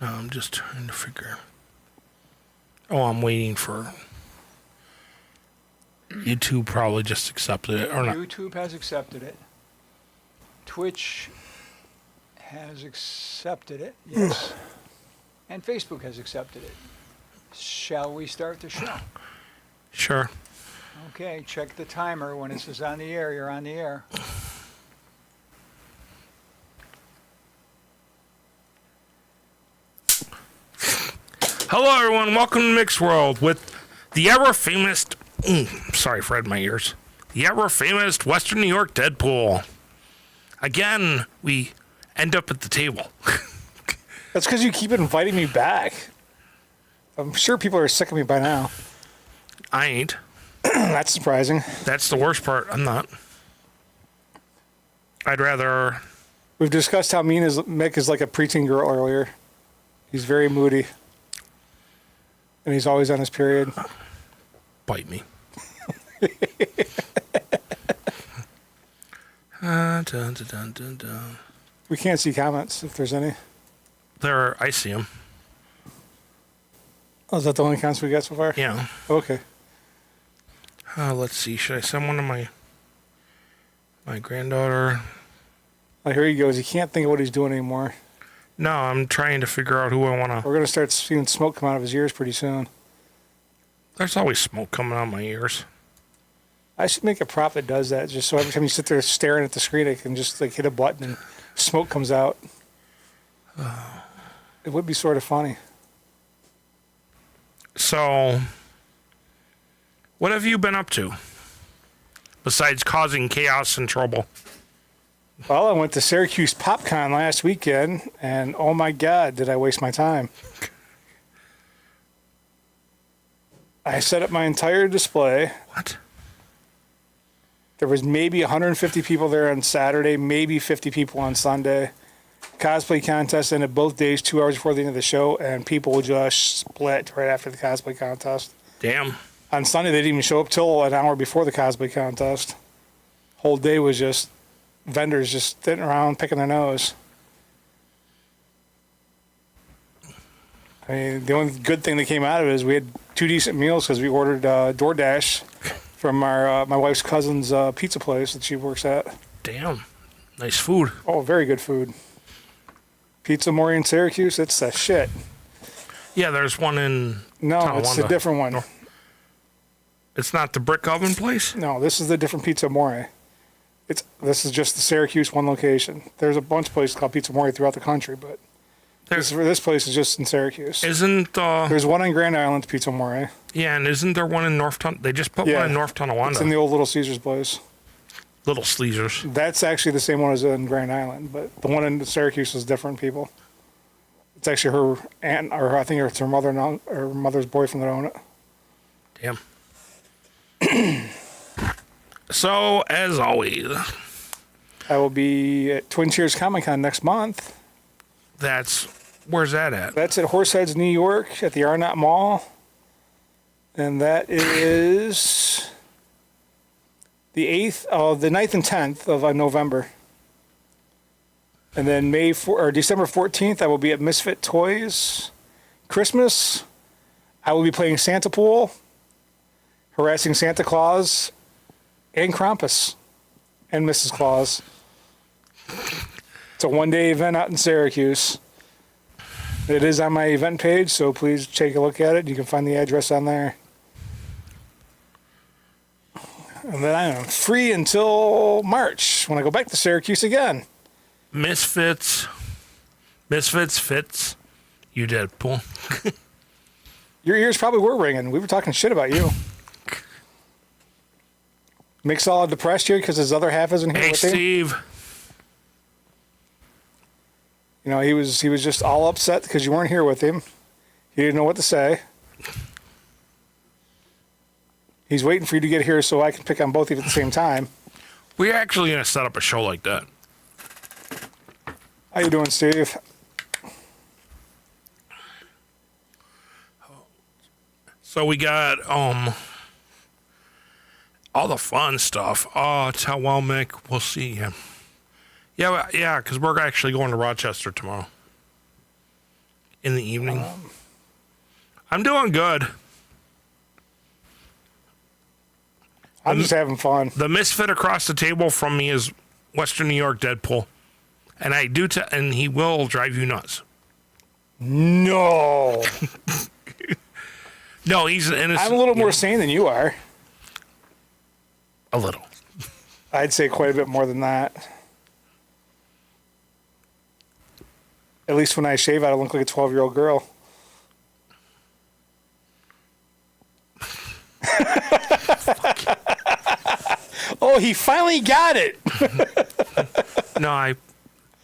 I'm just trying to figure. Oh, I'm waiting for YouTube. Probably just accepted it or not. YouTube has accepted it. Twitch has accepted it, yes. And Facebook has accepted it. Shall we start the show? Sure. Okay, check the timer. When it says on the air, you're on the air. Hello, everyone. Welcome to Mick's World with the ever-famous... sorry, Fred, my ears. The ever-famous Western New York Deadpool. Again, we end up at the table. That's because you keep inviting me back. I'm sure people are sick of me by now. I ain't. That's surprising. That's the worst part. I'm not. I'd rather... We've discussed how mean Mick is like a preteen girl earlier. He's very moody. And he's always on his period. Bite me. Dun, dun, dun, dun, dun. We can't see comments if there's any. I see them. Oh, is that the only comments we got so far? Yeah. Okay. Let's see. Should I send one to my granddaughter? Oh, here he goes. He can't think of what he's doing anymore. No, I'm trying to figure out who I want to... We're going to start seeing smoke come out of his ears pretty soon. There's always smoke coming out of my ears. I should make a prop that does that, just so every time you sit there staring at the screen, I can just like hit a button and smoke comes out. It would be sort of funny. So, what have you been up to? Besides causing chaos and trouble? Well, I went to Syracuse PopCon last weekend, and oh my God, did I waste my time. I set up my entire display. What? There was maybe 150 people there on Saturday, maybe 50 people on Sunday. Cosplay contest ended both days, 2 hours before the end of the show, and people just split right after the cosplay contest. Damn. On Sunday, they didn't even show up till an hour before the cosplay contest. Whole day was just vendors just sitting around picking their nose. I mean, the only good thing that came out of it is we had 2 decent meals because we ordered DoorDash from my wife's cousin's pizza place that she works at. Damn. Nice food. Oh, very good food. Pizza Mori in Syracuse, it's the shit. Yeah, there's one in... No, it's a different one. No. It's not the brick oven place? No, this is the different Pizza Mori. This is just the Syracuse one location. There's a bunch of places called Pizza Mori throughout the country, but this place is just in Syracuse. Isn't... There's one on Grand Island, Pizza Mori. Yeah, and isn't there one in North They just put one in North Tonawanda. It's in the old Little Caesars place. Little Sleezers. That's actually the same one as in Grand Island, but the one in Syracuse is different people. It's actually her aunt, or I think it's her mother and her mother's boyfriend that own it. Damn. So, as always... I will be at Twin Cheers Comic Con next month. Where's that at? That's at Horseheads, New York, at the Arnott Mall. And that is the 9th and 10th of November. And then December 14th, I will be at Misfit Toys. Christmas, I will be playing Santa Pool, harassing Santa Claus, and Krampus, and Mrs. Claus. It's a one-day event out in Syracuse. It is on my event page, so please take a look at it. You can find the address on there. And then I am free until March, when I go back to Syracuse again. Misfits fits. You Deadpool. Your ears probably were ringing. We were talking shit about you. Mick's all depressed here because his other half isn't here Hey, with him. Steve. You know, he was just all upset because you weren't here with him. He didn't know what to say. He's waiting for you to get here so I can pick on both of you at the same time. We're actually going to set up a show like that. How you doing, Steve? So we got all the fun stuff. Oh, tell well, Mick, we'll see you. Yeah, because we're actually going to Rochester tomorrow. in the evening. I'm doing good. I'm just having fun. The misfit across the table from me is Western New York Deadpool, and and he will drive you nuts. No. No, he's innocent. I'm a little more sane than you are. A little. I'd say quite a bit more than that. At least when I shave, I don't look like a 12-year-old girl. Oh, he finally got it. No,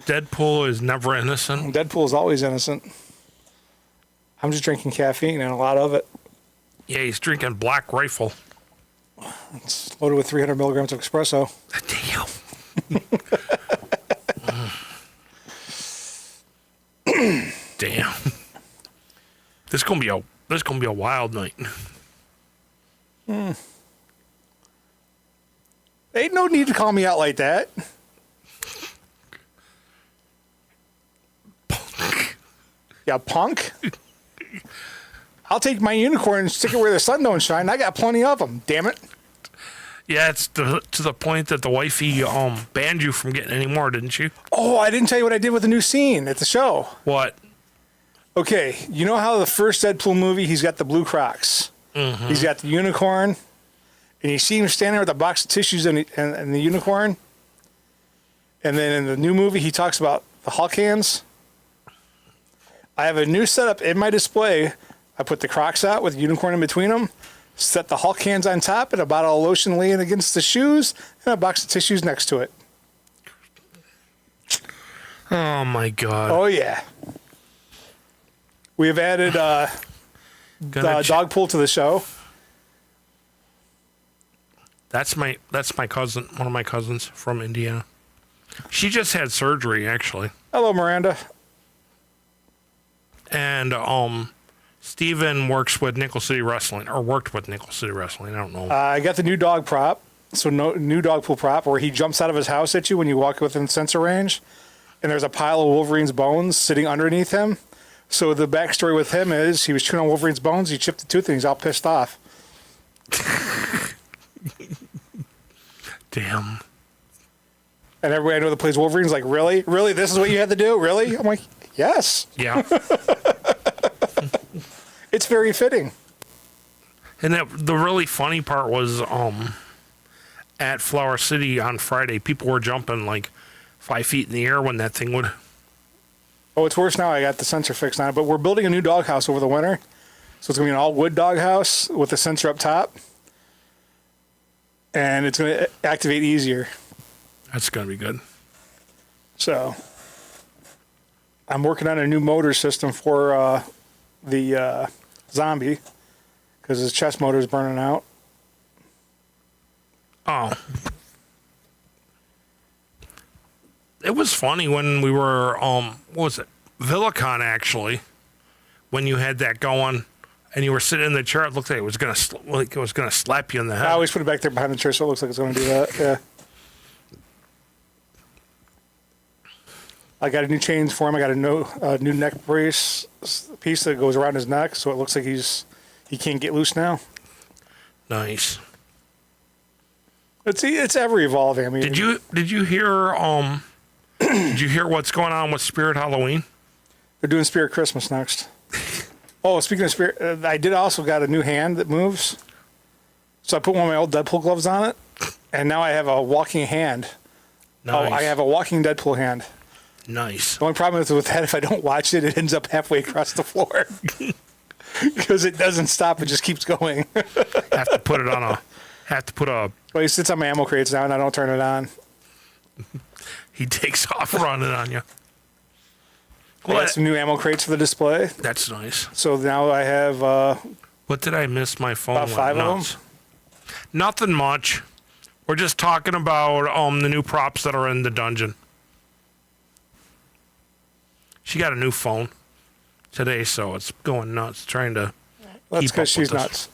Deadpool is never innocent. Deadpool is always innocent. I'm just drinking caffeine and a lot of it. Yeah, he's drinking Black Rifle. It's loaded with 300 milligrams of espresso. Damn. Damn. This is gonna be a wild night. Ain't no need to call me out like that. Yeah, punk. I'll take my unicorn and stick it where the sun don't shine. I got plenty of them. Damn it. Yeah, it's to the point that the wifey banned you from getting any more, didn't she? Oh, I didn't tell you what I did with the new scene at the show. What? Okay, you know how the first Deadpool movie, he's got the blue Crocs. Mm-hmm. He's got the unicorn, and you see him standing there with a box of tissues and the unicorn. And then in the new movie, he talks about the Hulk hands. I have a new setup in my display. I put the Crocs out with the unicorn in between them, set the Hulk hands on top, and a bottle of lotion laying against the shoes, and a box of tissues next to it. Oh my God. Oh, yeah. We have added dog pool to the show. That's my cousin, one of my cousins from Indiana. She just had surgery, actually. Hello, Miranda. And Steven works with Nickel City Wrestling, or worked with Nickel City Wrestling. I don't know. I got the new dog prop. So new dog pool prop where he jumps out of his house at you when you walk within sensor range. And there's a pile of Wolverine's bones sitting underneath him. So the backstory with him is he was chewing on Wolverine's bones, he chipped a tooth, and he's all pissed off. Damn. And everybody I know that plays Wolverine's like, really? Really? This is what you had to do? Really? I'm like, yes. Yeah. It's very fitting. And the really funny part was at Flower City on Friday, people were jumping like 5 feet in the air when that thing would. Oh, it's worse now. I got the sensor fixed on it. But we're building a new doghouse over the winter. So it's going to be an all-wood doghouse with the sensor up top. And it's going to activate easier. That's going to be good. So I'm working on a new motor system for the zombie because his chest motor is burning out. Oh. It was funny when we were, what was it? Villicon, actually. When you had that going and you were sitting in the chair, it looked like it was going to slap you in the head. I always put it back there behind the chair so it looks like it's going to do that. Yeah. I got a new chains for him. I got a new neck brace piece that goes around his neck, so it looks like he can't get loose now. Nice. It's ever evolving. I mean, Did you hear did you hear what's going on with Spirit Halloween? They're doing Spirit Christmas next. Oh, speaking of Spirit, I did also got a new hand that moves. So I put one of my old Deadpool gloves on it, and now I have a walking hand. Nice. Oh, I have a walking Deadpool hand. Nice. The only problem is with that, if I don't watch it, it ends up halfway across the floor. Because it doesn't stop, it just keeps going. Have to put a. Well, he sits on my ammo crates now, and I don't turn it on. He takes off running on you. I got some new ammo crates for the display. That's nice. So now I have What did I miss? My phone. about 5 of them. Nothing much. We're just talking about the new props that are in the dungeon. She got a new phone today, so it's going nuts trying to. That's keep up because she's with us. nuts.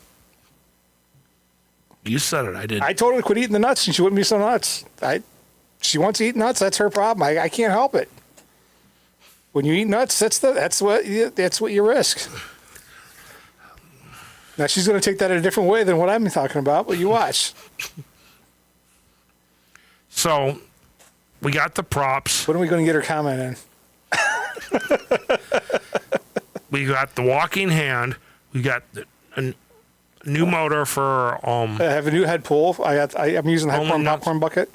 You said it. I did. I told her to quit eating the nuts, and she wouldn't be so nuts. She wants to eat nuts. That's her problem. I can't help it. When you eat nuts, that's what you risk. Now she's going to take that in a different way than what I'm talking about, but you watch. So we got the props. When are we going to get her comment in? We got the walking hand. We got a new motor for I have a new head pull. I'm using the head pull popcorn bucket,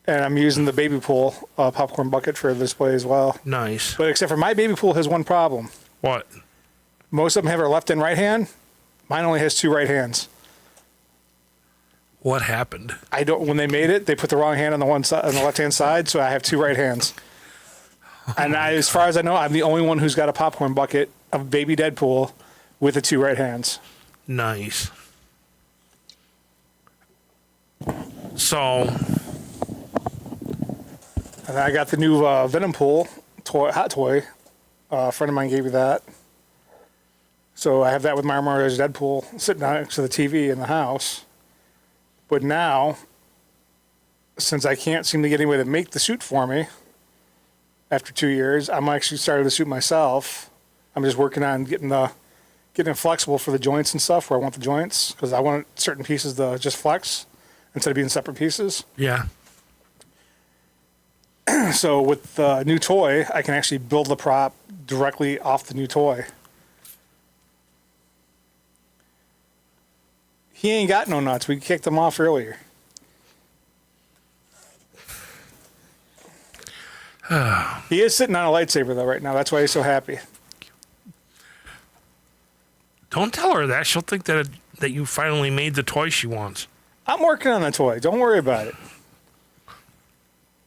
and I'm using the baby pool popcorn bucket for the display as well. Nice. But except for my baby pool has one problem. What? Most of them have a left and right hand. Mine only has two right hands. What happened? When they made it, they put the wrong hand on the one side, on the left-hand side, so I have two right hands. And as far as I know, I'm the only one who's got a popcorn bucket of baby Deadpool with the two right hands. Nice. So, and I got the new Venom Pool hot toy. A friend of mine gave me that. So I have that with my Mario's Deadpool sitting next to the TV in the house. But now, since I can't seem to get anybody to make the suit for me, after 2 years, I'm actually started the suit myself. I'm just working on getting it flexible for the joints and stuff where I want the joints, because I want certain pieces to just flex instead of being separate pieces. yeah. So with the new toy, I can actually build the prop directly off the new toy. He ain't got no nuts. We kicked him off earlier. He is sitting on a lightsaber, though, right now. That's why he's so happy. Don't tell her that. She'll think that you finally made the toy she wants. I'm working on the toy. Don't worry about it.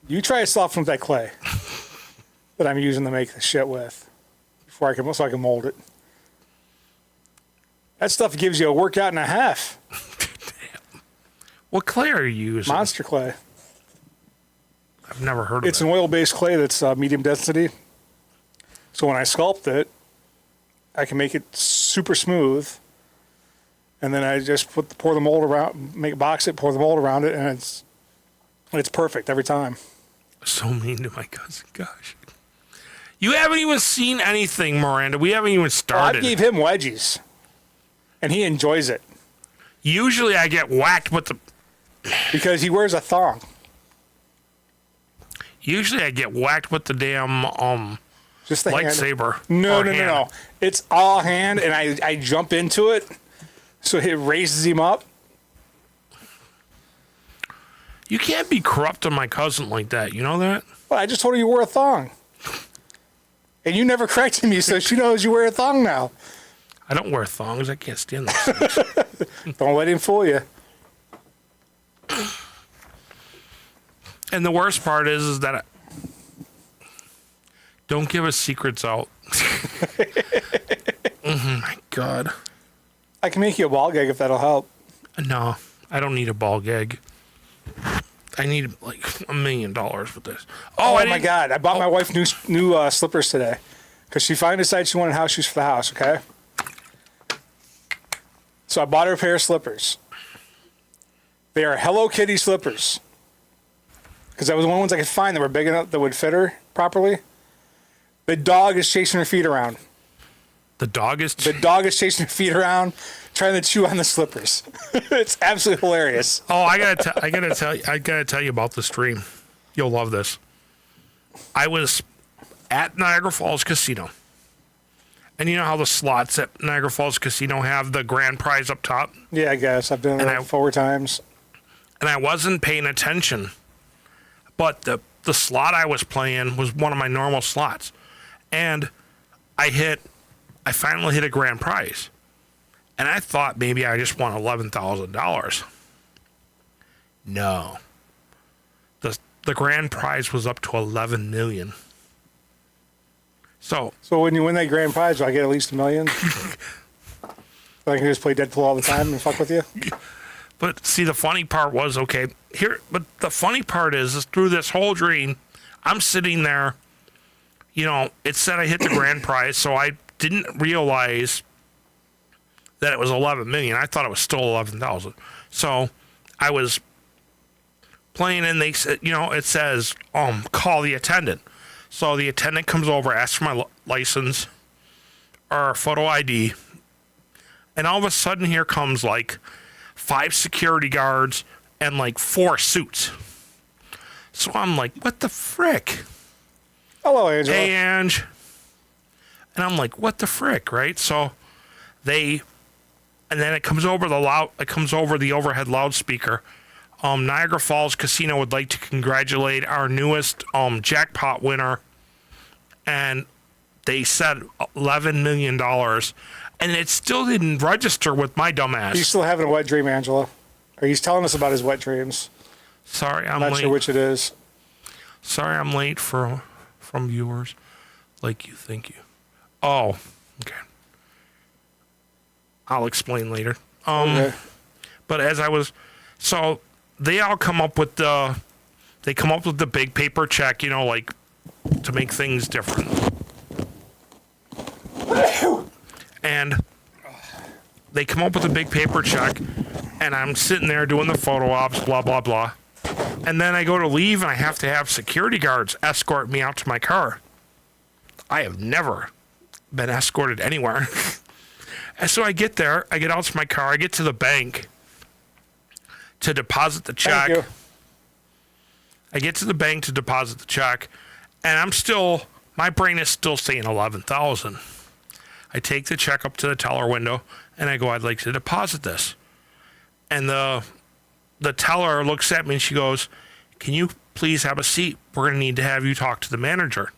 You try to soften with that clay that I'm using to make the shit with so I can mold it. That stuff gives you a workout and a half. Damn. What clay are you using? Monster clay. I've never heard of it. It's an oil-based clay that's medium density. So when I sculpt it, I can make it super smooth. And then I just pour the mold around, box it, pour the mold around it, and it's perfect every time. So mean to my cousin. Gosh. You haven't even seen anything, Miranda. We haven't even started. I gave him wedgies, and he enjoys it. Usually I get whacked with the... Because he wears a thong. Usually I get whacked with the damn Just the lightsaber. Hand. No. It's all hand, and I jump into it, so it raises him up. You can't be corrupting my cousin like that. You know that? Well, I just told her you wore a thong. And you never corrected me, so she knows you wear a thong now. I don't wear thongs. I can't stand those things. Don't let him fool you. And the worst part is that don't give us secrets out. Oh my God. I can make you a ball gag if that'll help. No, I don't need a ball gag. I need like $1 million with this. Oh my God. I bought my wife new slippers today because she finally decided she wanted house shoes for the house, okay? So I bought her a pair of slippers. They are Hello Kitty slippers because that was the only ones I could find that were big enough that would fit her properly. The dog is chasing her feet around. The dog is chasing her feet around, trying to chew on the slippers. It's absolutely hilarious. Oh, I gotta tell you about this dream. You'll love this. I was at Niagara Falls Casino, and you know how the slots at Niagara Falls Casino have the grand prize up top. Yeah, I guess I've done it 4 times. And I wasn't paying attention, but the slot I was playing was one of my normal slots, and I finally hit a grand prize. And I thought maybe I just won $11,000. No. The grand prize was up to $11 million. So when you win that grand prize, do I get at least $1 million? So I can just play Deadpool all the time and fuck with you? But see, the funny part was, but the funny part is through this whole dream, I'm sitting there, it said I hit the grand prize, so I didn't realize that it was 11 million. I thought it was still 11,000. So I was playing and they said, it says, call the attendant. So the attendant comes over, asks for my license or photo ID. And all of a sudden, here comes like 5 security guards and like 4 suits. So I'm like, what the frick? Hello, Angela. Hey, Ange. And I'm like, what the frick, right? So and then it comes over the overhead loudspeaker. Niagara Falls Casino would like to congratulate our newest jackpot winner. And they said $11 million. And it still didn't register with my dumbass. He's still having a wet dream, Angela. Or he's telling us about his wet dreams. Sorry, I'm Not late. sure which it is. Sorry, I'm late from viewers like you think you. Oh, okay. I'll explain later. Okay. But so they all come up with the big paper check, like to make things different. And they come up with a big paper check, and I'm sitting there doing the photo ops, blah, blah, blah. And then I go to leave, and I have to have security guards escort me out to my car. I have never been escorted anywhere. And so I get there, I get out to my car, I get to the bank to deposit the check. Thank you. I get to the bank to deposit the check, and my brain is still saying 11,000. I take the check up to the teller window, and I go, I'd like to deposit this. And the teller looks at me, and she goes, can you please have a seat? We're going to need to have you talk to the manager.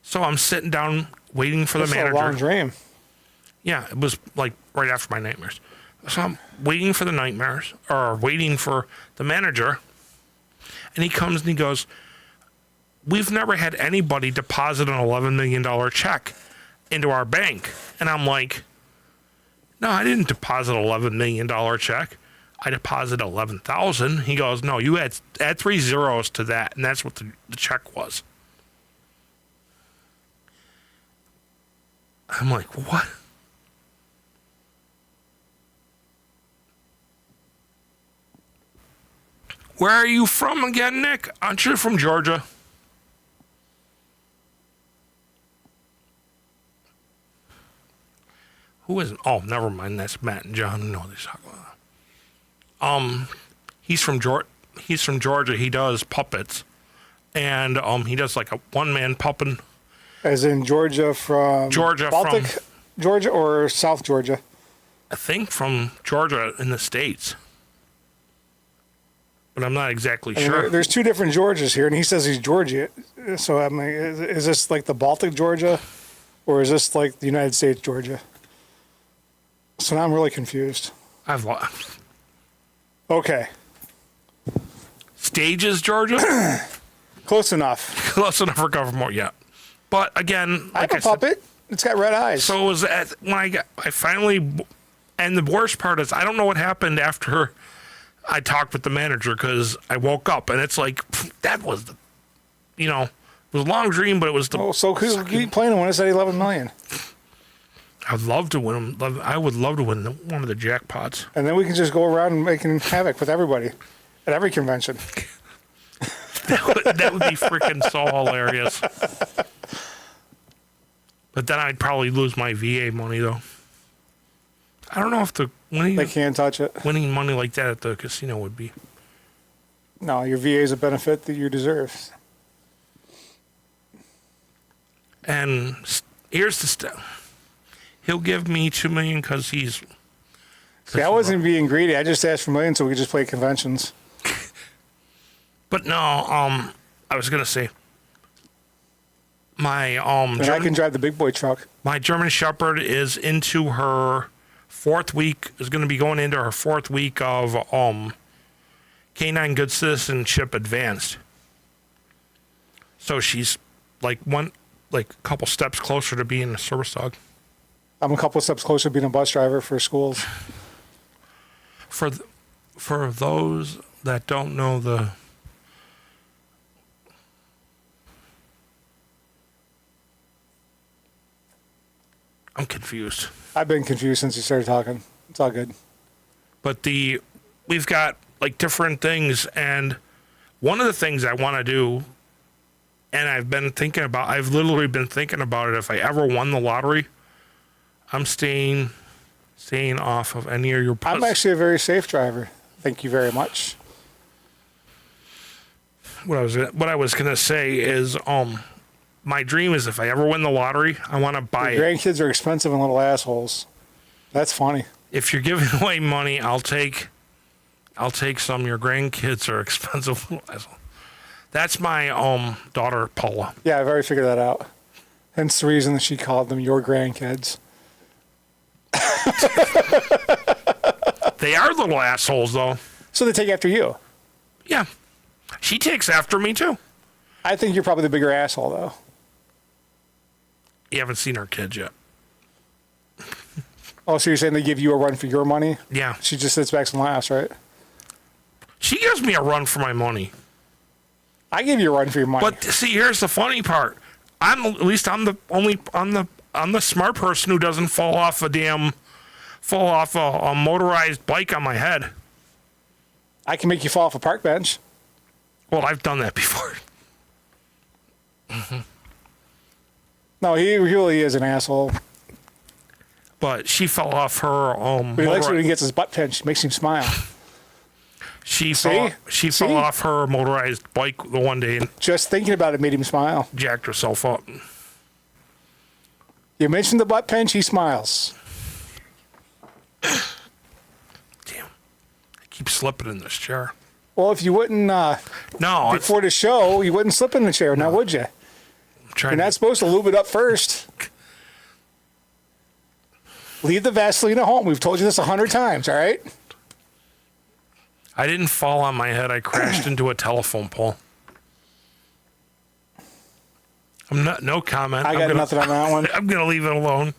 So I'm sitting down waiting for the manager. That's a long dream. Yeah, it was like right after my nightmares. So I'm waiting for the nightmares, or waiting for the manager. And he comes and he goes, we've never had anybody deposit an $11 million check into our bank. And I'm like, no, I didn't deposit an $11 million check. I deposited 11,000. He goes, no, you add 3 zeros to that. And that's what the check was. I'm like, what? Where are you from again, Nick? Aren't you from Georgia? Who is it? Oh, never mind. That's Matt and John. No, they talk about. He's from Georgia. He does puppets, and he does like a one-man puppet. As in Georgia from Baltic, from Georgia or South Georgia? I think from Georgia in the States. But I'm not exactly sure. There's 2 different Georgias here, and he says he's Georgia. So, I mean, is this like the Baltic Georgia, or is this like the United States Georgia? So now I'm really confused. I've lost. Okay. Stages, Georgia? Close enough. Close enough for Government, yeah. But again, I like have a puppet. It's got red eyes. So it was when I finally, and the worst part is I don't know what happened after I talked with the manager, because I woke up and it's like, that was the, it was a long dream, but it was the. Oh, so keep playing when it's at 11 million. I'd love to win them. I would love to win one of the jackpots. And then we can just go around making havoc with everybody at every convention. That would be freaking so hilarious. But then I'd probably lose my VA money, though. I don't know if They can't touch it. winning money like that at the casino would be. No, your VA is a benefit that you deserve. And here's the stuff. He'll give me $2 million because he's. See, I wasn't being greedy. I just asked for millions so we could just play conventions. But no, I was gonna say my And I can drive the big boy truck. my German Shepherd is into her 4th week. Is going to be going into her 4th week of Canine Good Citizenship Advanced. So she's like a couple steps closer to being a service dog. I'm a couple of steps closer to being a bus driver for schools. For those that don't know I'm confused. I've been confused since you started talking. It's all good. But we've got like different things, and one of the things I want to do And I've literally been thinking about it. If I ever won the lottery, I'm staying off of any of your I'm actually a very safe driver. Thank you very much. What I was gonna say is, my dream is if I ever win the lottery, I want to buy Your it. grandkids are expensive and little assholes. That's funny. If you're giving away money, I'll take some. Your grandkids are expensive. That's my daughter Paula. Yeah, I've already figured that out. Hence the reason that she called them your grandkids. They are little assholes, though. So they take after you. Yeah, she takes after me too. I think you're probably the bigger asshole, though. You haven't seen her kids yet. Oh, so you're saying they give you a run for your money? Yeah, She just sits back and laughs, right? she gives me a run for my money. I give you a run for your money. But see, here's the funny part. I'm the smart person who doesn't fall off a motorized bike on my head. I can make you fall off a park bench. Well, I've done that before. No, he really is an asshole. But she fell off her But he likes it when he gets his butt pinched. Makes him smile. She See? fell off her motorized bike the one day and Just thinking about it made him smile. jacked herself up. You mentioned the butt pinch, he smiles. Damn. I keep slipping in this chair. Well, if you wouldn't, No, before the show, you wouldn't slip in the chair, now would you? I'm trying You're not supposed to lube it up first. Leave the Vaseline at home. We've told you this 100 times, all right? I didn't fall on my head. I crashed into a telephone pole. No comment. I got nothing on that one. I'm gonna leave it alone.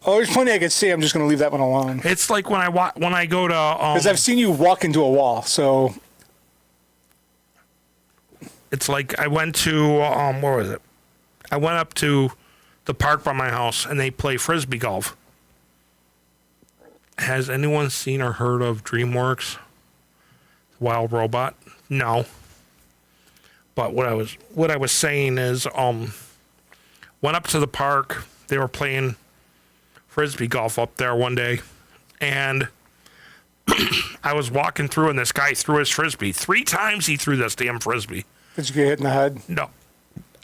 Oh, there's plenty I could see. I'm just going to leave that one alone. It's like when I go to Because I've seen you walk into a wall, so... It's like I went to where was it? I went up to the park by my house and they play frisbee golf. Has anyone seen or heard of DreamWorks? Wild Robot? No. But what I was saying is went up to the park. They were playing frisbee golf up there one day, and I was walking through and this guy threw his frisbee. 3 times he threw this damn frisbee. Did you get hit in the head? No.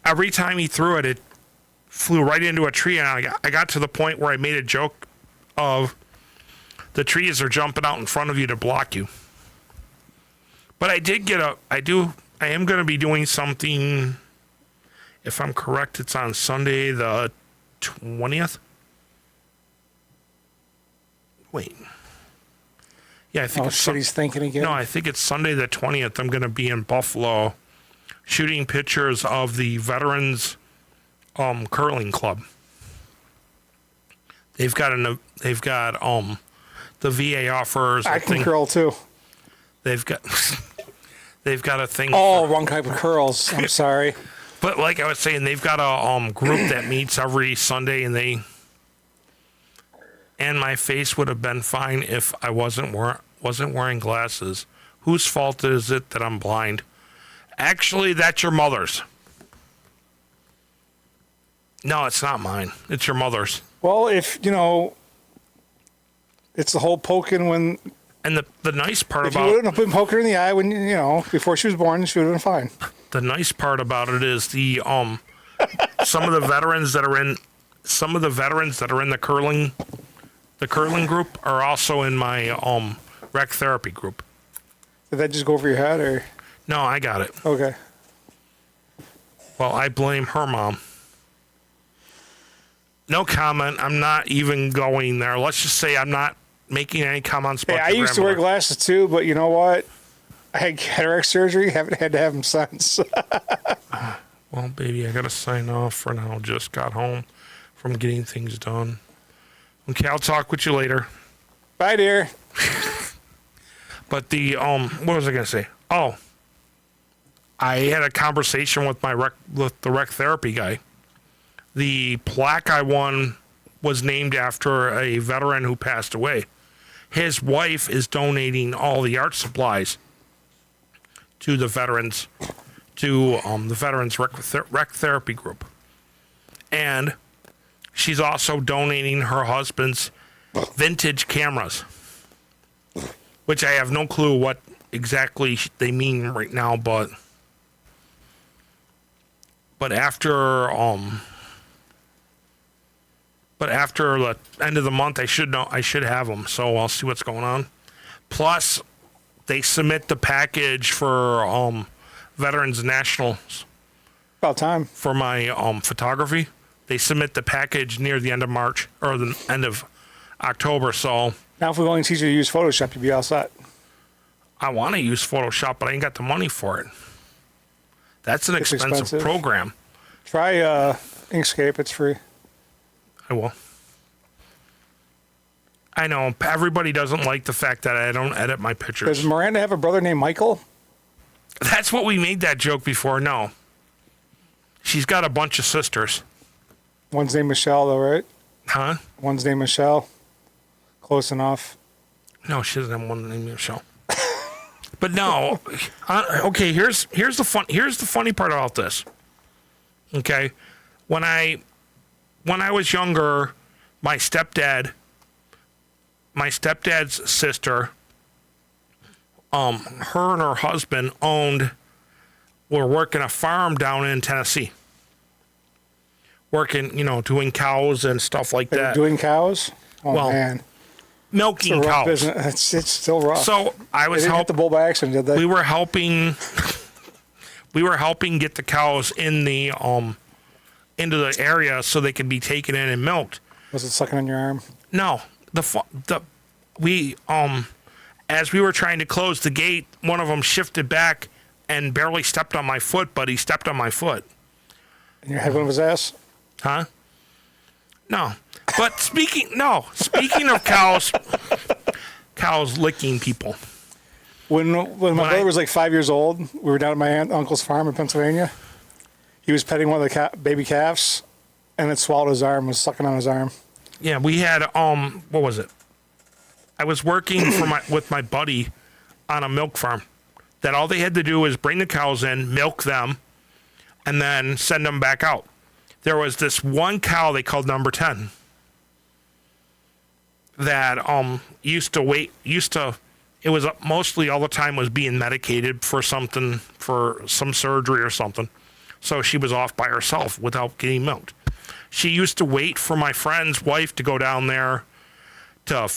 Every time he threw it, it flew right into a tree, and I got to the point where I made a joke of the trees are jumping out in front of you to block you. But I am going to be doing something, if I'm correct, it's on Sunday the 20th. Wait. Yeah, I think Oh, it's shit, he's thinking again. No, I think it's Sunday the 20th. I'm going to be in Buffalo shooting pictures of the Veterans Curling Club. They've got the VA offers. I can curl, too. They've got a thing. Oh, wrong type of curls. I'm sorry. But like I was saying, they've got a group that meets every Sunday, and my face would have been fine if I wasn't wearing glasses. Whose fault is it that I'm blind? Actually, that's your mother's. No, it's not mine. It's your mother's. Well, if, it's the whole poking when... And the nice part If you about wouldn't have been poking her in the eye when, before she was born, she would have been fine. the nice part about it is the some of the veterans that are in the curling group are also in my rec therapy group. Did that just go over your head, or? No, I got it. Okay. Well, I blame her mom. No comment. I'm not even going there. Let's just say I'm not making any comments about Hey, I used to wear grandmother. glasses too, but you know what? I had cataract surgery. Haven't had to have them since. Well, baby, I got to sign off for now. Just got home from getting things done. Okay, I'll talk with you later. Bye, dear. But the what was I gonna say? Oh, I had a conversation with the rec therapy guy. The plaque I won was named after a veteran who passed away. His wife is donating all the art supplies to the veterans to the Veterans Rec Therapy Group. And she's also donating her husband's vintage cameras, which I have no clue what exactly they mean right now, but after the end of the month, I should have them. So I'll see what's going on. Plus, they submit the package for Veterans Nationals. About time. For my photography. They submit the package near the end of March or the end of October. So Now, if we only teach you to use Photoshop, you'd be all set. I want to use Photoshop, but I ain't got the money for it. That's an expensive program. Try Inkscape. It's free. I will. I know everybody doesn't like the fact that I don't edit my pictures. Does Miranda have a brother named Michael? That's what we made that joke before. No. She's got a bunch of sisters. One's named Michelle, though, right? Huh? One's named Michelle. Close enough. No, she doesn't have one named Michelle. But no. Okay, here's the funny part about this. Okay? When I was younger, my stepdad's sister, her and her husband were working a farm down in Tennessee. Working, doing cows and stuff like that. Doing cows? Oh, well, man. Milking It's a rough cows. business. It's still rough. So I was They didn't hit the bull by accident, did they? We were helping get the cows in the into the area so they could be taken in and milked. Was it sucking on your arm? No, as we were trying to close the gate, one of them shifted back and barely stepped on my foot, but he stepped on my foot. And your head went up his ass? Huh? No. But speaking of cows licking people. When my brother was like 5 years old, we were down at my aunt and uncle's farm in Pennsylvania. He was petting one of the baby calves, and it swallowed his arm, was sucking on his arm. Yeah, we had what was it? I was working with my buddy on a milk farm. That all they had to do was bring the cows in, milk them, and then send them back out. There was this one cow they called number 10 that it was mostly all the time was being medicated for some surgery or something. So she was off by herself without getting milked. She used to wait for my friend's wife to go down there to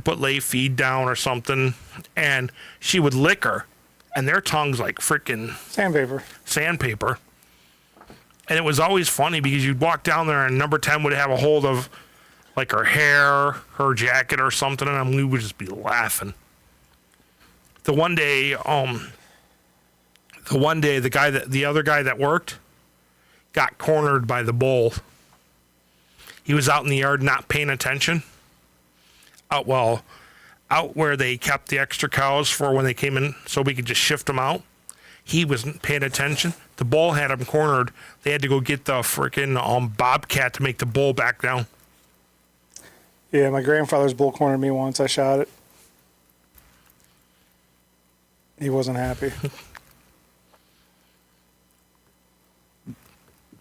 put lay feed down or something, and she would lick her, and their tongues like freaking sandpaper. And it was always funny because you'd walk down there and number 10 would have a hold of like her hair, her jacket or something, and we would just be laughing. The one day, the other guy that worked got cornered by the bull. He was out in the yard not paying attention. Out where they kept the extra cows for when they came in so we could just shift them out. He wasn't paying attention. The bull had him cornered. They had to go get the freaking bobcat to make the bull back down. Yeah, my grandfather's bull cornered me once. I shot it. He wasn't happy.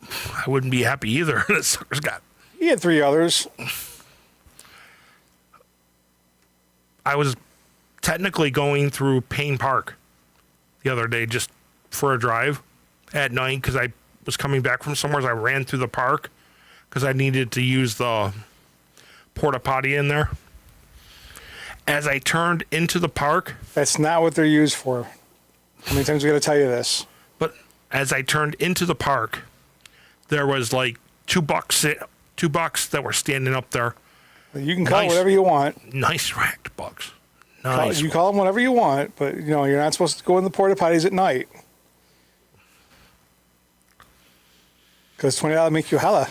I wouldn't be happy either. That sucker's got. He had 3 others. I was technically going through Payne Park the other day just for a drive at night because I was coming back from somewhere. So I ran through the park because I needed to use the porta potty in there. As I turned into the park. That's not what they're used for. How many times we got to tell you this? But as I turned into the park, there was like $2 that were standing up there. You can call it whatever you want. Nice racked bucks. Nice. You call them whatever you want, but you're not supposed to go in the porta potties at night. Because $20 make you hella.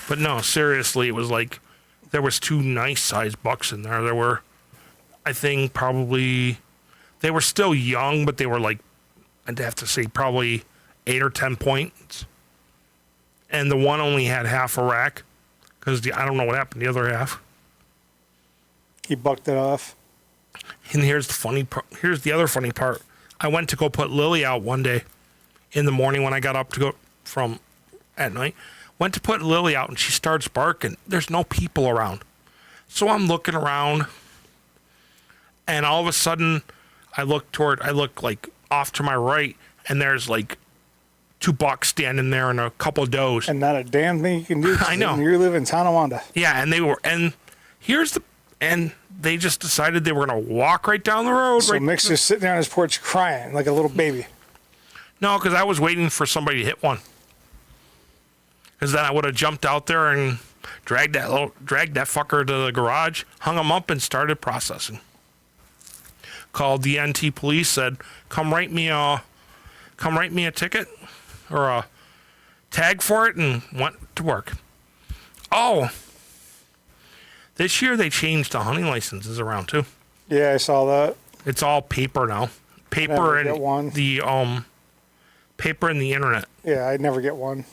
But no, seriously, it was like there was 2 nice sized bucks in there. There were, I think, probably they were still young, but they were like, I'd have to say probably 8 or 10 points. And the one only had half a rack because I don't know what happened to the other half. He bucked it off. And here's the funny part. Here's the other funny part. I went to go put Lily out one day in the morning when I got up to go from at night. Went to put Lily out and she starts barking. There's no people around. So I'm looking around and all of a sudden I look like off to my right and there's like 2 bucks standing there and a couple of does. And not a damn thing you can do. I know. You live in Tonawanda. Yeah, and they just decided they were going to walk right down the road. So Mick's just sitting there on his porch crying like a little baby. No, because I was waiting for somebody to hit one. Because then I would have jumped out there and dragged that fucker to the garage, hung him up, and started processing. Called the NT police, said, "Come write me a ticket or a tag for it," and went to work. Oh, this year they changed the hunting licenses around too. Yeah, I saw that. It's all paper now. Paper Never and get one. the paper and the internet. Yeah, I'd never get one.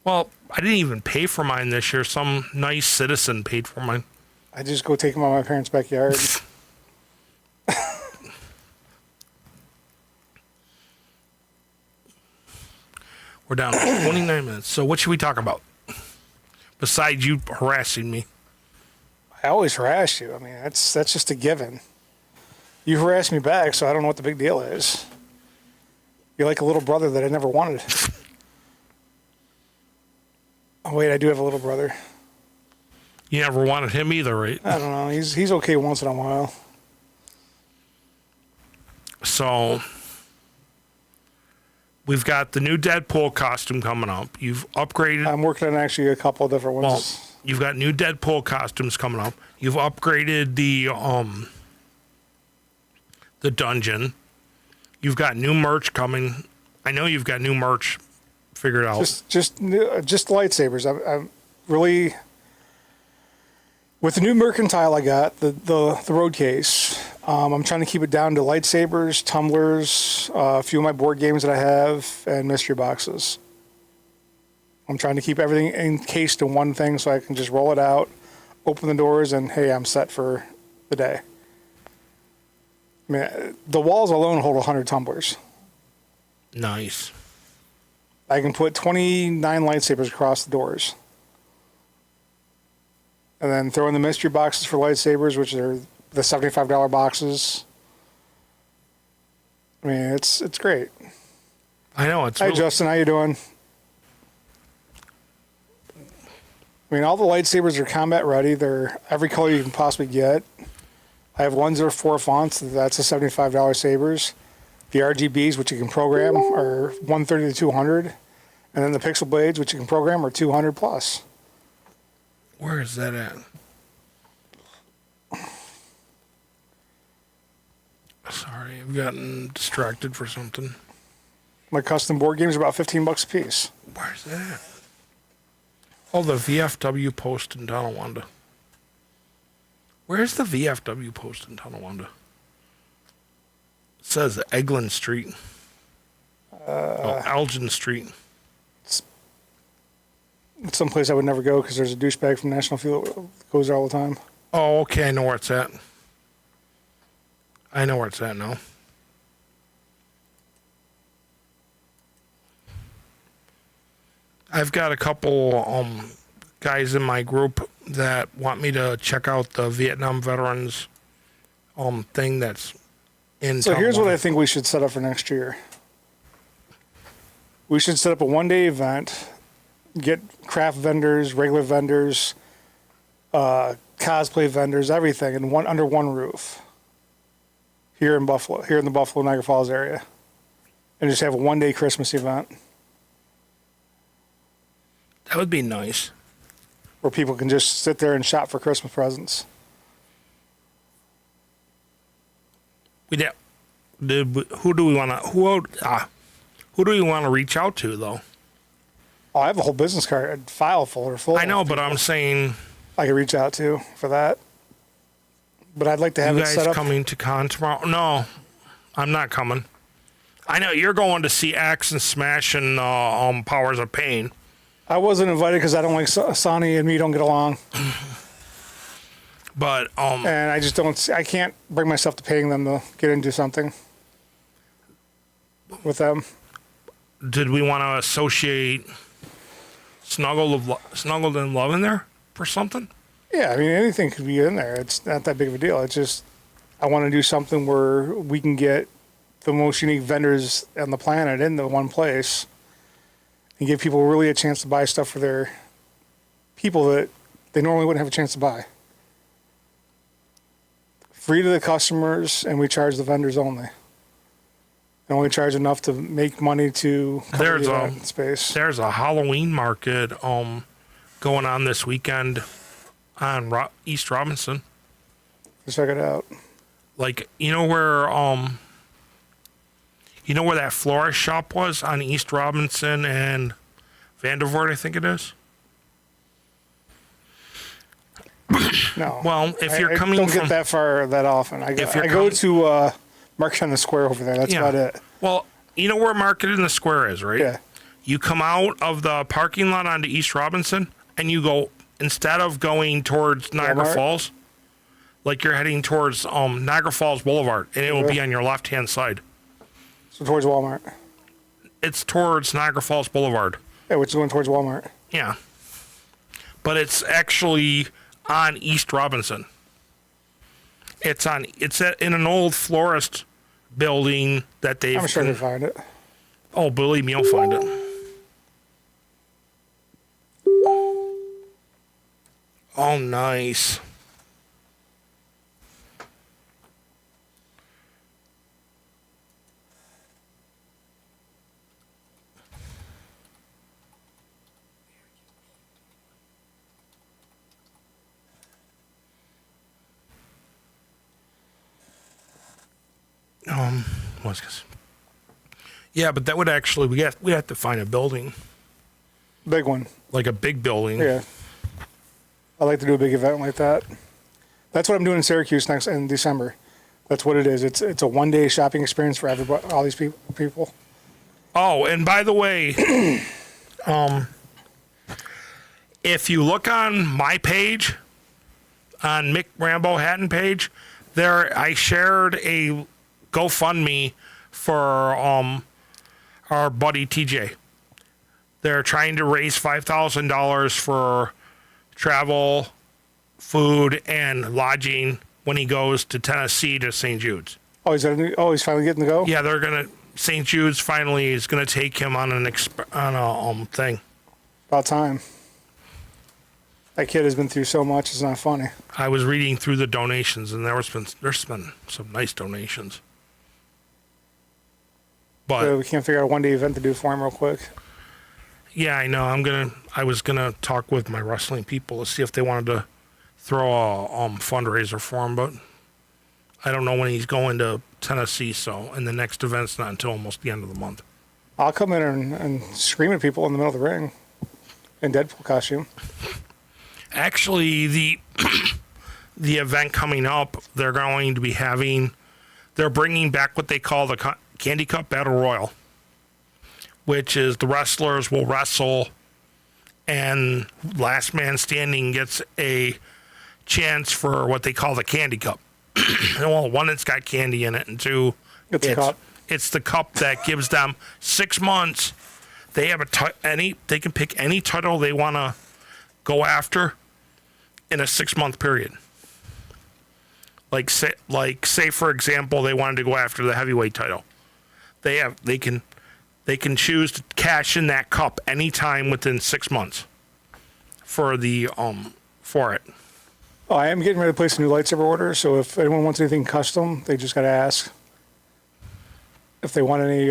Well, I didn't even pay for mine this year. Some nice citizen paid for mine. I just go take them out of my parents' backyard. We're down to 29 minutes. So what should we talk about? Besides you harassing me. I always harass you. I mean, that's just a given. You harass me back, so I don't know what the big deal is. You're like a little brother that I never wanted. Oh, wait, I do have a little brother. You never wanted him either, right? I don't know. He's okay once in a while. So we've got the new Deadpool costume coming up. You've upgraded. I'm working on actually a couple of different ones. Well, you've got new Deadpool costumes coming up. You've upgraded the dungeon. You've got new merch coming. I know you've got new merch figured out. Just lightsabers. I'm really with the new mercantile I got the road case. I'm trying to keep it down to lightsabers, tumblers, a few of my board games that I have, and mystery boxes. I'm trying to keep everything encased in one thing so I can just roll it out, open the doors, and hey, I'm set for the day. I mean, the walls alone hold 100 tumblers. Nice. I can put 29 lightsabers across the doors. And then throw in the mystery boxes for lightsabers, which are the $75 boxes. I mean, it's great. I know. It's Hi, Justin. How you doing? I mean, all the lightsabers are combat ready. They're every color you can possibly get. I have ones that are 4 fonts. That's the $75 sabers. The RGBs, which you can program, are 130 to 200. And then the pixel blades, which you can program, are 200 plus. Where is that at? Sorry, I've gotten distracted for something. My custom board games are about $15 a piece. Where's that at? Oh, the VFW post in Tonawanda. Where's the VFW post in Tonawanda? It says Eglin Street. Elgin Street. It's someplace I would never go because there's a douchebag from National Fuel that goes there all the time. Oh, okay, I know where it's at. I know where it's at now. I've got a couple guys in my group that want me to check out the Vietnam veterans thing that's in So here's what I Tonawanda. think we should set up for next year. We should set up a one-day event, get craft vendors, regular vendors, cosplay vendors, everything under one roof. Here in the Buffalo, Niagara Falls area. And just have a one-day Christmas event That would be nice. where people can just sit there and shop for Christmas presents. Who do we want to reach out to though? Oh, I have a whole business card file folder full. I know, of but people I'm saying I could reach out to for that. But I'd like to have you it guys set up. coming to con tomorrow? No, I'm not coming. I know you're going to see Axe and Smash and Powers of Pain. I wasn't invited because I don't like Sonny and me don't get along. But And I just don't. I can't bring myself to paying them to get into something with them. did we want to associate Snuggled in Love in there for something? Yeah, I mean anything could be in there. It's not that big of a deal. It's just I want to do something where we can get the most unique vendors on the planet in the one place and give people really a chance to buy stuff for their people that they normally wouldn't have a chance to buy. Free to the customers, and we charge the vendors only. And only charge enough to make money to cover the event space. There's a Halloween market going on this weekend on East Robinson. Check it out. Like you know where that florist shop was on East Robinson and Vandervoort, I think it is. No. Well, if you're coming don't from, get that far that often. I go coming, to Market on the Square over there. That's about it. Well, you know where Market in the Square is, right? Yeah. You come out of the parking lot onto East Robinson, and you go, instead of going towards Niagara Walmart? Falls, like you're heading towards Niagara Falls Boulevard, and it will be on your left-hand side. So towards Walmart. It's towards Niagara Falls Boulevard. Yeah, which is going towards Walmart. Yeah. But it's actually on East Robinson. It's in an old florist building that they've... I'm sure they find it. Oh, believe me, you'll find it. Oh, nice. What's this? Yeah, but that would actually we have to find a building, Big one. like a big building. Yeah. I like to do a big event like that. That's what I'm doing in Syracuse in December. That's what it is. It's a one-day shopping experience for everybody, all these people. Oh, and by the way, if you look on my page, on Mick Rambo Hatton page, there I shared a GoFundMe for our buddy TJ. They're trying to raise $5,000 for travel, food, and lodging when he goes to Tennessee to St. Jude's. Oh, he's finally getting to go? Yeah, St. Jude's finally is gonna take him on a thing. About time. That kid has been through so much, it's not funny. I was reading through the donations, and there's been some nice donations. But So we can't figure out a one-day event to do for him real quick. yeah, I know. I was gonna talk with my wrestling people to see if they wanted to throw a fundraiser for him, but I don't know when he's going to Tennessee. So, and the next event's not until almost the end of the month. I'll come in and scream at people in the middle of the ring in Deadpool costume. Actually, the event coming up, they're bringing back what they call the Candy Cup Battle Royal, which is the wrestlers will wrestle, and last man standing gets a chance for what they call the Candy Cup. Well, one, it's got candy in it, and two, it's the cup that gives them 6 months. They have they can pick any title they want to go after in a 6-month period. Like say for example, they wanted to go after the heavyweight title. They can choose to cash in that cup anytime within 6 months for it. Oh, I am getting ready to place a new lightsaber order, so if anyone wants anything custom, they just got to ask. If they want any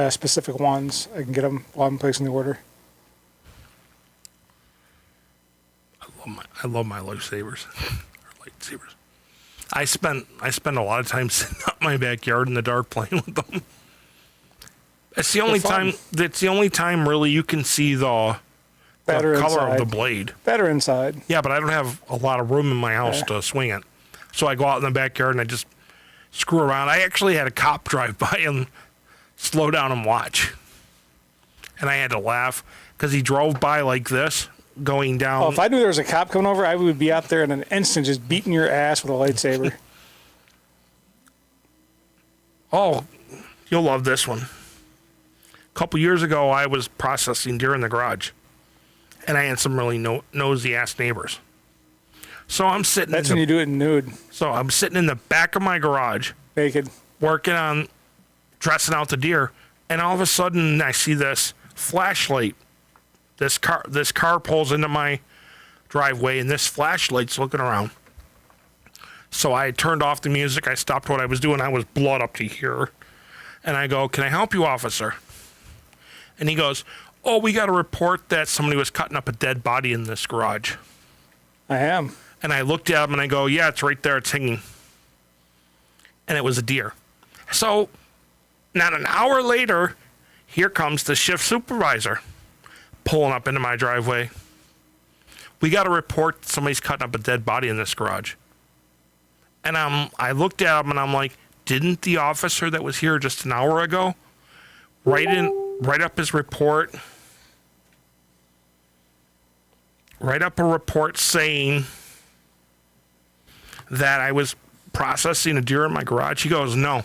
specific ones, I can get them while I'm placing the order. I love my lightsabers. I spend a lot of time sitting out in my backyard in the dark playing with them. It's the only time. It's the only time really you can see the color inside. of the blade. Better inside. Yeah, but I don't have a lot of room in my house to swing it, so I go out in the backyard and I just screw around. I actually had a cop drive by and slow down and watch, and I had to laugh because he drove by like this going down. Oh, if I knew there was a cop coming over, I would be out there in an instant just beating your ass with a lightsaber. Oh, you'll love this one. A couple years ago, I was processing deer in the garage, and I had some really nosy ass neighbors. So I'm sitting. That's when you do it nude, So I'm sitting in the back of my garage, naked. working on dressing out the deer, and all of a sudden I see this flashlight. This car pulls into my driveway, and this flashlight's looking around. So I turned off the music. I stopped what I was doing. I was blood up to here. And I go, "Can I help you, officer?" And he goes, "Oh, we got a report that somebody was cutting up a dead body in this garage." I am. And I looked at him and I go, "Yeah, it's right there. It's hanging." And it was a deer. So not an hour later, here comes the shift supervisor pulling up into my driveway. "We got a report that somebody's cutting up a dead body in this garage." And I looked at him and I'm like, "Didn't the officer that was here just an hour ago write up his report, write up a report saying that I was processing a deer in my garage?" He goes, "No."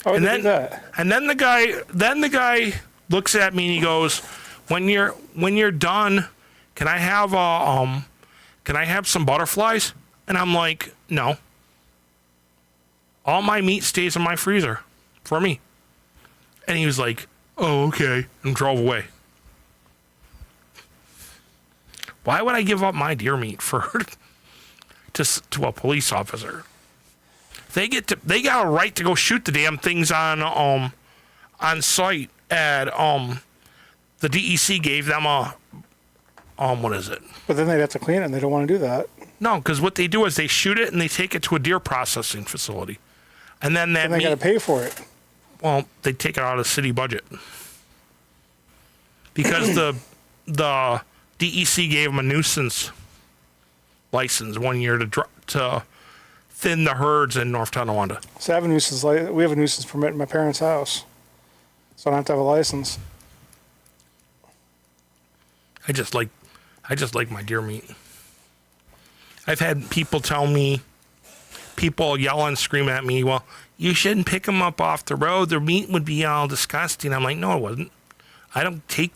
Oh, And and then the guy looks at me and he goes, when you're done, can I have some butterflies?" And I'm like, "No. All my meat stays in my freezer for me." And he was like, "Oh, okay," and drove away. Why would I give up my deer meat to a police officer? They got a right to go shoot the damn things on site. At the DEC gave them a what is it? But then they'd have to clean it, and they don't want to do that. No, because what they do is they shoot it and they take it to a deer processing facility, and then that And they got to pay for it. well, they take it out of the city budget because the DEC gave them a nuisance license 1 year to thin the herds in North Tonawanda. So we have a nuisance permit in my parents' house, so I don't have to have a license. I just like my deer meat. I've had people yell and scream at me, "Well, you shouldn't pick them up off the road. Their meat would be all disgusting." I'm like, "No, it wasn't. I don't take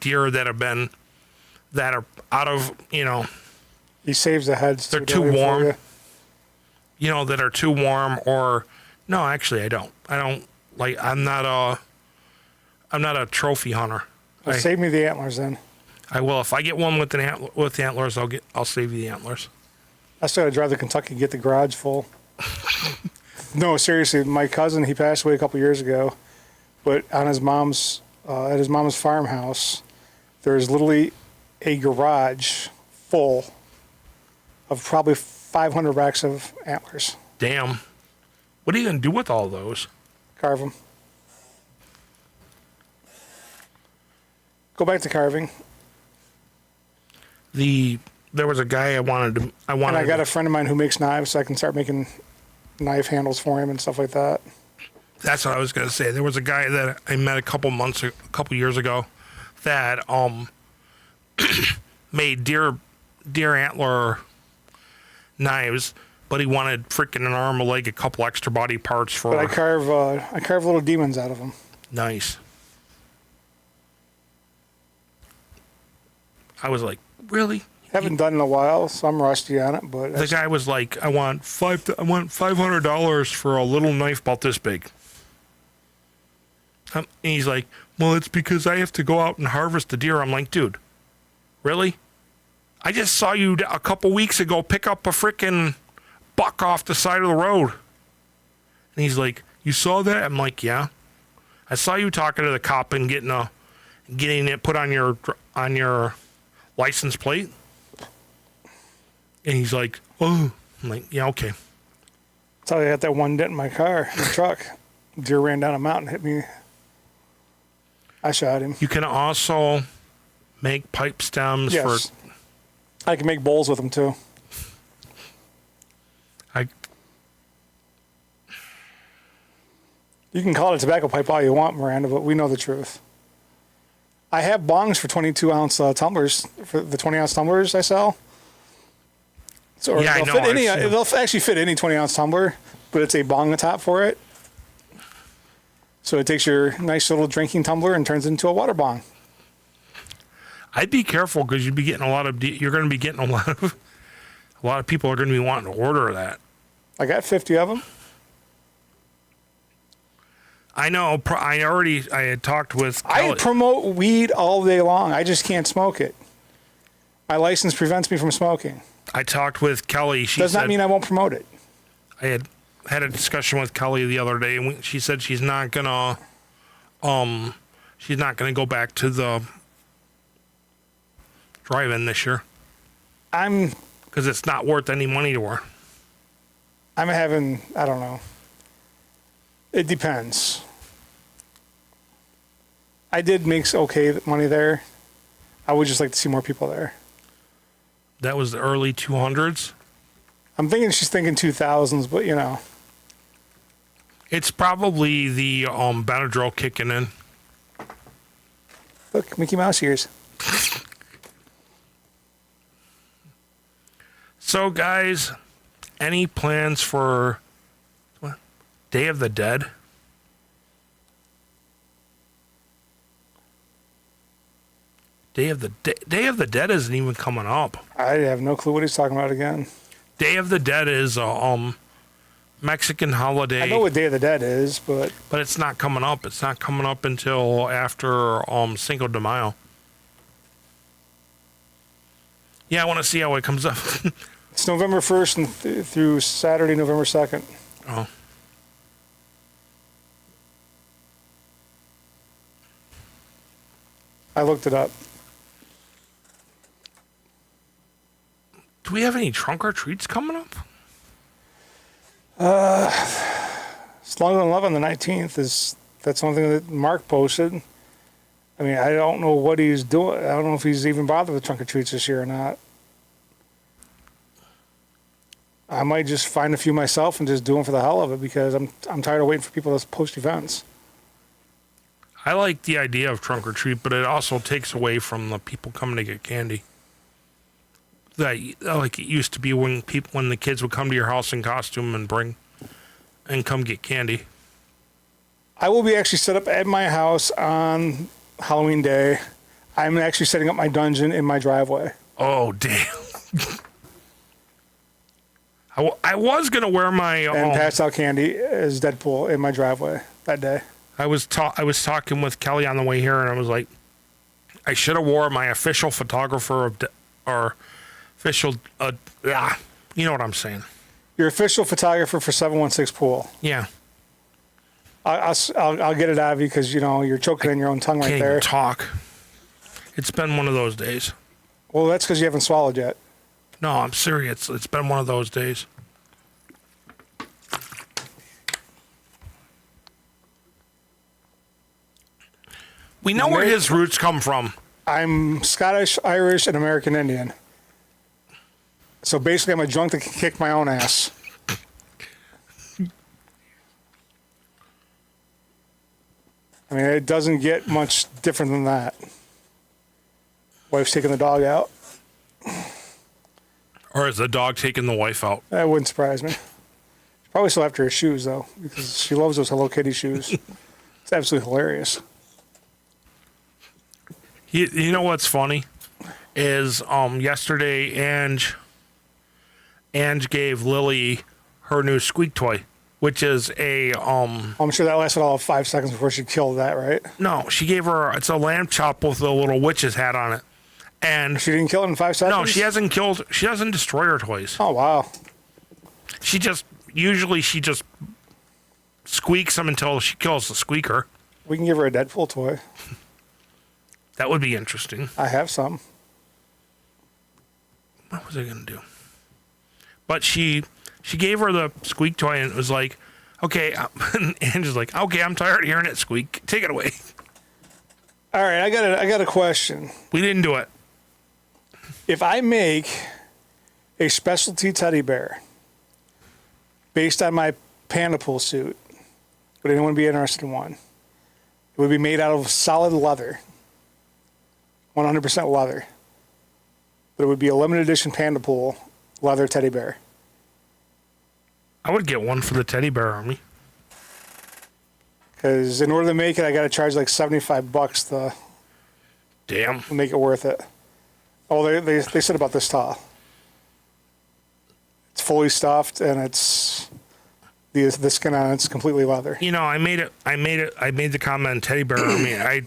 deer that are out of, He saves the heads. they're too warm. That are too warm or no, actually I don't. I'm not a trophy hunter. Well, save me the antlers then. I will. If I get one with the antlers, I'll save you the antlers. I still got to drive to Kentucky and get the garage full. No, seriously, my cousin, he passed away a couple years ago, but on his mom's at his mom's farmhouse, there's literally a garage full of probably 500 racks of antlers. Damn. What are you gonna do with all those? Carve them. Go back to carving. There was a guy I wanted. And I got a friend of mine who makes knives, so I can start making knife handles for him and stuff like that. That's what I was gonna say. There was a guy that I met a couple years ago that made deer antler knives, but he wanted freaking an arm, a leg, a couple extra body parts for. But I carve little demons out of them. Nice. I was like, really? Haven't done it in a while, so I'm rusty on it. But The guy was like, I want $500 for a little knife about this big. And he's like, well, it's because I have to go out and harvest the deer. I'm like, dude, really? I just saw you a couple weeks ago pick up a frickin' buck off the side of the road. And he's like, you saw that? I'm like, yeah. I saw you talking to the cop and getting it put on your license plate. And he's like, oh. I'm like, yeah, okay. That's how I got that one dent in my car, in the truck. Deer ran down a mountain, hit me. I shot him. You can also make pipe stems Yes. I can make bowls with them too. You can call it a tobacco pipe all you want, Miranda, but we know the truth. I have bongs for 22-ounce tumblers, for the 20-ounce tumblers I sell. So Yeah, I know, I've seen them. they'll actually fit any 20-ounce tumbler, but it's a bong on top for it. So it takes your nice little drinking tumbler and turns it into a water bong. I'd be careful because you're going to be getting a lot of people are going to be wanting to order that. I got 50 of them. I know. I had talked with Kelly. I promote weed all day long. I just can't smoke it. My license prevents me from smoking. I talked with Kelly. She Does said, not mean I won't promote it. I had a discussion with Kelly the other day, and she said she's not gonna go back to the drive-in this year because it's not worth any money to her. I don't know. It depends. I did make okay money there. I would just like to see more people there. That was the early 200s. I'm thinking she's thinking 2000s, but It's probably the Benadryl kicking in. Look, Mickey Mouse ears. So, guys, any plans for Day of the Dead? Day of the Dead isn't even coming up. I have no clue what he's talking about again. Day of the Dead is a Mexican holiday. I know what Day of the Dead is, but it's not coming up. It's not coming up until after Cinco de Mayo. Yeah, I want to see how it comes up. it's November 1st and through Saturday, November 2nd. Oh. I looked it up. Do we have any trunk or treats coming up? Slung in Love on the 19th that's something that Mark posted. I mean, I don't know what he's doing. I don't know if he's even bothered with trunk or treats this year or not. I might just find a few myself and just do them for the hell of it because I'm tired of waiting for people to post events. I like the idea of trunk or treat, but it also takes away from the people coming to get candy. That like it used to be when the kids would come to your house in costume and come get candy. I will be actually set up at my house on Halloween Day. I'm actually setting up my dungeon in my driveway. Oh damn! I was gonna wear my and pass out candy as Deadpool in my driveway that day. I was talking with Kelly on the way here, and I was like, I should have wore my official photographer official. You know what I'm saying? Your official photographer for 716 Pool. Yeah. I'll get it out of you because you're choking in your own tongue right Can't there. even talk. It's been one of those days. Well, that's because you haven't swallowed yet. No, I'm serious. It's been one of those days. We know where his roots come from. I'm Scottish, Irish, and American Indian. So basically, I'm a drunk that can kick my own ass. I mean, it doesn't get much different than that. Wife's taking the dog out. Or is the dog taking the wife out? That wouldn't surprise me. Probably still after her shoes, though, because she loves those Hello Kitty shoes. It's absolutely hilarious. You know what's funny? Is yesterday Ange gave Lily her new squeak toy, which is a I'm sure that lasted all of 5 seconds before she killed that, right? No, she gave her it's a lamb chop with a little witch's hat on it. And she didn't kill it in 5 seconds? No, she doesn't destroy her toys. Oh wow. She just squeaks them until she kills the squeaker. We can give her a Deadpool toy. That would be interesting. I have some. What was I gonna do? But she gave her the squeak toy and it was like, okay, and Angie's like, okay, I'm tired of hearing it squeak. Take it away. All right, I got a question. We didn't do it. If I make a specialty teddy bear based on my Panda Pool suit, would anyone be interested in one? It would be made out of solid leather. 100% leather. But it would be a limited edition Panda Pool leather teddy bear. I would get one for the teddy bear army. Because in order to make it, I got to charge like $75 to Damn. make it worth it. Oh, they said about this tall. It's fully stuffed and it's the skin on it's completely leather. You know, I made the comment teddy bear army.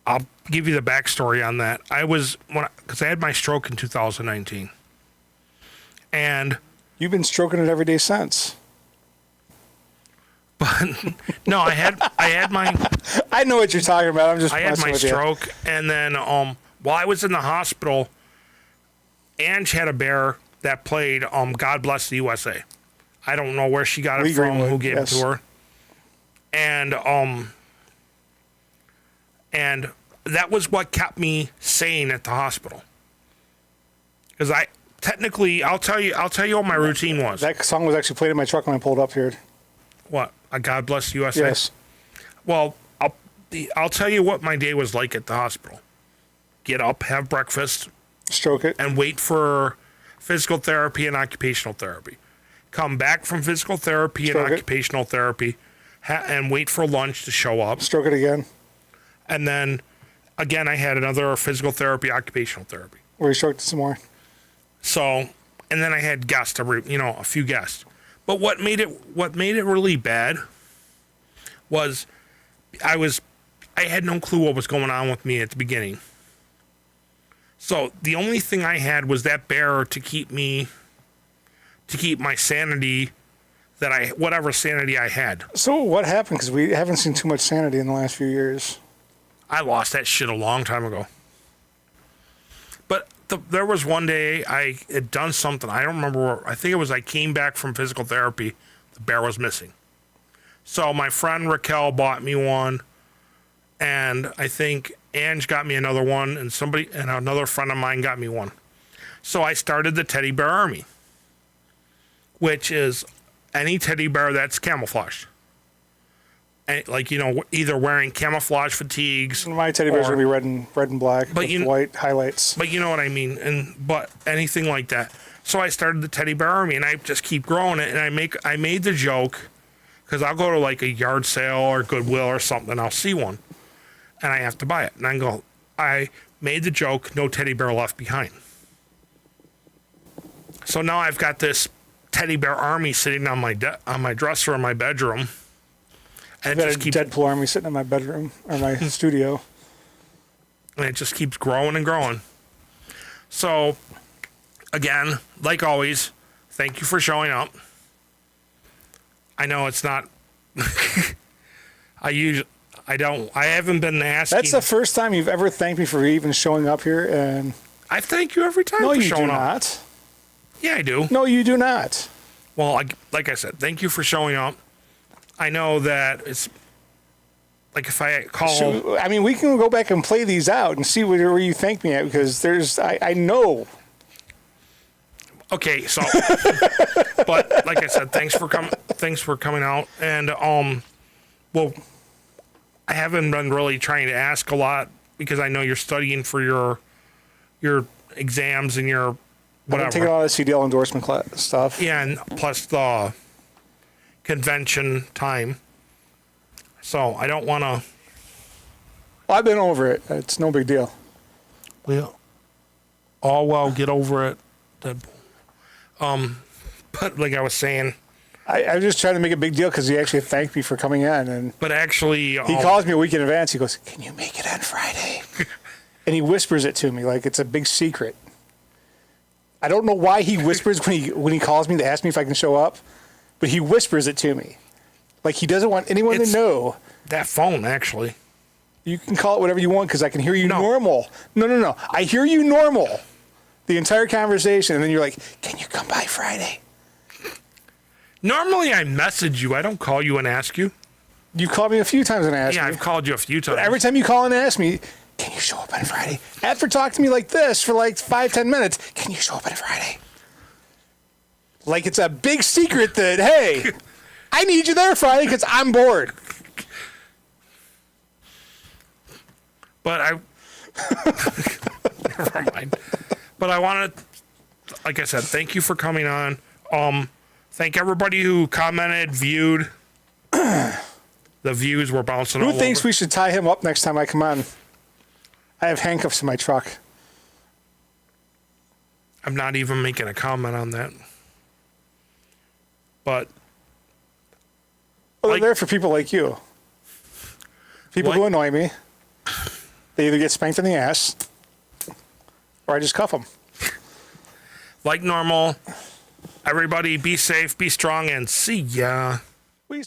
I'll give you the backstory on that. Because I had my stroke in 2019, and You've been stroking it every day since. but no, I had my I know what you're talking about. I'm just I had messing my with you. stroke, and then while I was in the hospital, Ange had a bear that played God Bless the USA. I don't know where she got it Lee from, Greenwood, who gave yes. it to her, and that was what kept me sane at the hospital. Because I'll tell you what my routine was. That song was actually played in my truck when I pulled up here. What? A God Bless the USA? Yes. Well, I'll tell you what my day was like at the hospital. Get up, have breakfast, Stroke it. and wait for physical therapy and occupational therapy. Come back from physical therapy Stroke and it. occupational therapy, and wait for lunch to show up. Stroke it again. And then, again, I had another physical therapy, occupational therapy. Where you stroked it some more. So, and then I had guests, a few guests. But what made it really bad was I had no clue what was going on with me at the beginning. So the only thing I had was that bear to keep my sanity, whatever sanity I had. So what happened? Because we haven't seen too much sanity in the last few years. I lost that shit a long time ago. But there was one day I had done something. I don't remember. I think it was I came back from physical therapy. The bear was missing. So my friend Raquel bought me one. And I think Ange got me another one. And another friend of mine got me one. So I started the teddy bear army, which is any teddy bear that's camouflaged. And, either wearing camouflage fatigues. My teddy bears or- will be red and black with white highlights. But you know what I mean, but anything like that. So I started the teddy bear army, and I just keep growing it. And I made the joke because I'll go to like a yard sale or Goodwill or something, and I'll see one, and I have to buy it. And I made the joke, no teddy bear left behind. So now I've got this teddy bear army sitting on my dresser in my bedroom. And I've got a Deadpool army sitting in my bedroom or my studio. And it just keeps growing and growing. So, again, like always, thank you for showing up. I know it's not. I haven't been asking. That's the first time you've ever thanked me for even showing up here, and I thank you every time no, for you showing do up. not. Yeah, I do. No, you do not. Well, like I said, thank you for showing up. I know that it's like if I call. So, I mean, we can go back and play these out and see where you thank me at because I know. Okay, so, but like I said, thanks for coming out, and well, I haven't been really trying to ask a lot because I know you're studying for your exams and your whatever. I'm taking all the CDL endorsement stuff. Yeah, and plus the convention time. So I don't want to. Well, I've been over it. It's no big deal. Well, get over it. But like I was saying, I was just trying to make a big deal because he actually thanked me for coming in, and but actually, he calls me a week in advance. He goes, "Can you make it on Friday?" And he whispers it to me like it's a big secret. I don't know why he whispers when he calls me to ask me if I can show up, but he whispers it to me, like he doesn't want anyone to know. That phone, actually. You can call it whatever you want because I can hear you normal. No. I hear you normal the entire conversation, and then you're like, "Can you come by Friday?" Normally, I message you. I don't call you and ask you. You've called me a few times and asked me. Yeah, I've called you a few times. But every time you call and ask me, "Can you show up on Friday?" After talking to me like this for like 5-10 minutes, "Can you show up on Friday?" Like it's a big secret that, hey, I need you there Friday because I'm bored. But Never mind. But I want to, like I said, thank you for coming on. Thank everybody who commented, viewed. The views were bouncing all Who thinks over. we should tie him up next time I come on? I have handcuffs in my truck. I'm not even making a comment on that. But Well, Like- they're there for people like you. People who Like- annoy me. They either get spanked in the ass, or I just cuff them. like normal, everybody be safe, be strong, and see ya. We